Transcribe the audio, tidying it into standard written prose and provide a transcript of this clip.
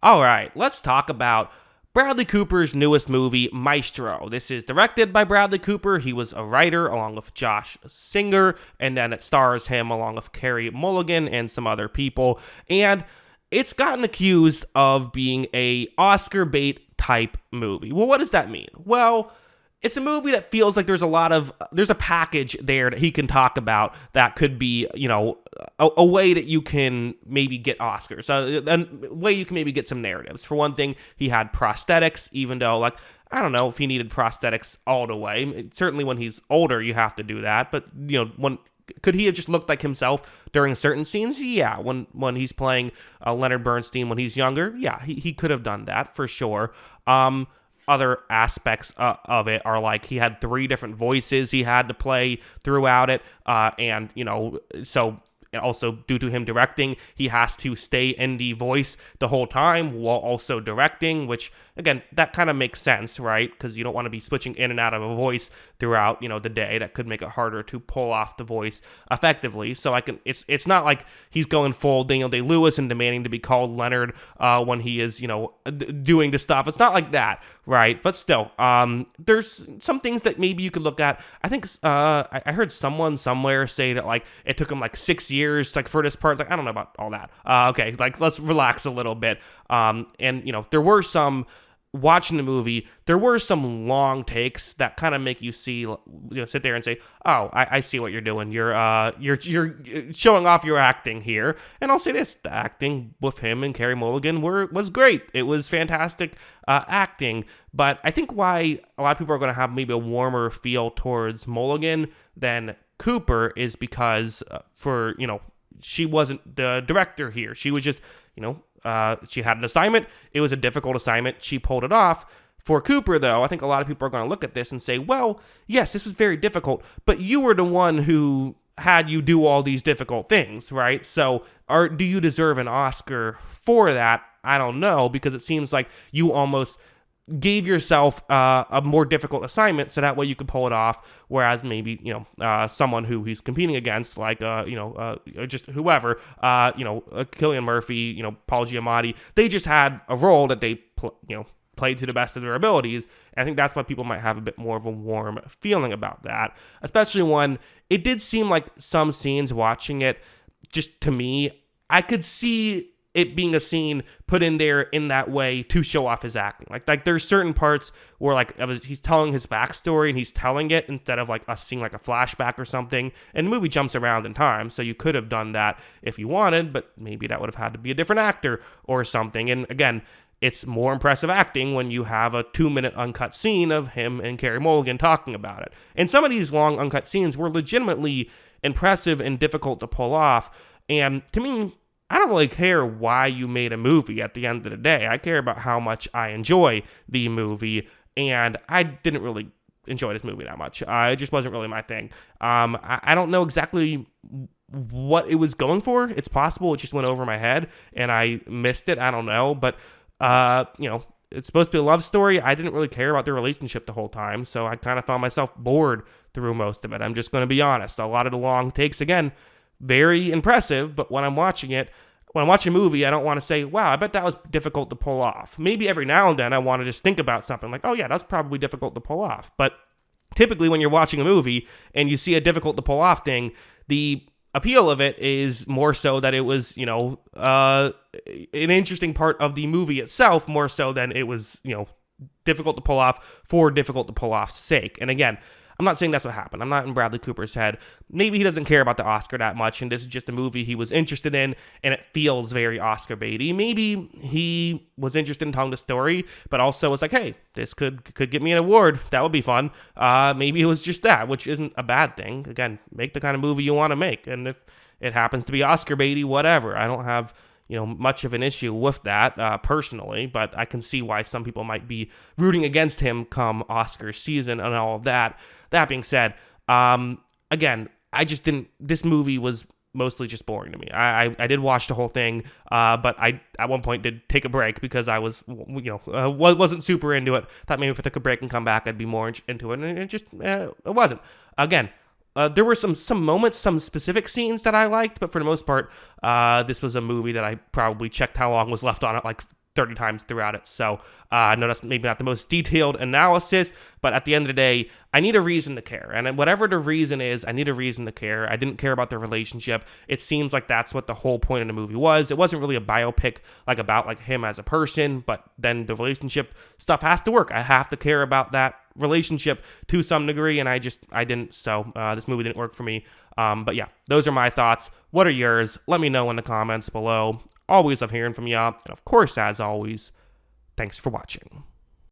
All right, let's talk about Bradley Cooper's newest movie, Maestro. This is directed by Bradley Cooper. He was a writer along with Josh Singer, and then it stars him along with Carey Mulligan and some other people. And it's gotten accused of being a Oscar bait type movie. Well, what does that mean? Well, it's a movie that feels like there's a package there that he can talk about that could be, a way that you can maybe get Oscars, a way you can maybe get some narratives. For one thing, he had prosthetics, even though, I don't know if he needed prosthetics all the way. Certainly when he's older, you have to do that. But, could he have just looked like himself during certain scenes? Yeah, when he's playing Leonard Bernstein when he's younger, yeah, he could have done that for sure. Other aspects of it are like he had 3 different voices he had to play throughout it, and so also due to him directing, he has to stay in the voice the whole time while also directing, which again, that kind of makes sense, right? Because you don't want to be switching in and out of a voice throughout the day. That could make it harder to pull off the voice effectively. So it's not like he's going full Daniel Day-Lewis and demanding to be called Leonard when he is doing the stuff. It's not like that, right? But still, there's some things that maybe you could look at. I think I heard someone somewhere say that it took him 6 years for this part. I don't know about all that. Okay, let's relax a little bit. And there were some. Watching the movie, there were some long takes that kind of make you see, sit there and say, "Oh, I see what you're doing. You're showing off your acting here." And I'll say this: the acting with him and Carey Mulligan was great. It was fantastic acting. But I think why a lot of people are going to have maybe a warmer feel towards Mulligan than Cooper is because she wasn't the director here. She was just she had an assignment. It was a difficult assignment. She pulled it off. For Cooper, though, I think a lot of people are going to look at this and say, well, yes, this was very difficult, but you were the one who had you do all these difficult things, right? So do you deserve an Oscar for that? I don't know, because it seems like you almost gave yourself a more difficult assignment so that way you could pull it off, whereas maybe someone who he's competing against, just whoever, Cillian Murphy, Paul Giamatti, they just had a role that they played to the best of their abilities. And I think that's why people might have a bit more of a warm feeling about that, especially when it did seem like some scenes watching it, just to me, I could see it being a scene put in there in that way to show off his acting. Like there's certain parts where he's telling his backstory and he's telling it instead of us seeing a flashback or something. And the movie jumps around in time, so you could have done that if you wanted, but maybe that would have had to be a different actor or something. And again, it's more impressive acting when you have a 2-minute uncut scene of him and Carey Mulligan talking about it. And some of these long uncut scenes were legitimately impressive and difficult to pull off. And to me, I don't really care why you made a movie at the end of the day. I care about how much I enjoy the movie, and I didn't really enjoy this movie that much. It just wasn't really my thing. I don't know exactly what it was going for. It's possible it just went over my head, and I missed it. I don't know, but, it's supposed to be a love story. I didn't really care about their relationship the whole time, so I kind of found myself bored through most of it. I'm just going to be honest. A lot of the long takes, again, very impressive, but when I'm watching a movie, I don't want to say, wow, I bet that was difficult to pull off. Maybe every now and then I want to just think about something like, oh yeah, that's probably difficult to pull off. But typically when you're watching a movie and you see a difficult to pull off thing, the appeal of it is more so that it was, an interesting part of the movie itself, more so than it was, difficult to pull off for difficult to pull off's sake. And again, I'm not saying that's what happened. I'm not in Bradley Cooper's head. Maybe he doesn't care about the Oscar that much, and this is just a movie he was interested in, and it feels very Oscar baity. Maybe he was interested in telling the story, but also was like, hey, this could get me an award. That would be fun. Maybe it was just that, which isn't a bad thing. Again, make the kind of movie you want to make, and if it happens to be Oscar baity, whatever. I don't have much of an issue with that personally, but I can see why some people might be rooting against him come Oscar season and all of that. That being said, again, this movie was mostly just boring to me. I did watch the whole thing, but I at one point did take a break because I was, wasn't super into it. Thought maybe if I took a break and come back, I'd be more into it, and it wasn't. Again, there were some moments, some specific scenes that I liked, but for the most part, this was a movie that I probably checked how long was left on it, 30 times throughout it. So I know that's maybe not the most detailed analysis, but at the end of the day, I need a reason to care. And whatever the reason is, I need a reason to care. I didn't care about their relationship. It seems like that's what the whole point of the movie was. It wasn't really a biopic like about like him as a person, but then the relationship stuff has to work. I have to care about that relationship to some degree, and I didn't. So this movie didn't work for me. But yeah, those are my thoughts. What are yours? Let me know in the comments below. Always love hearing from y'all. And of course, as always, thanks for watching.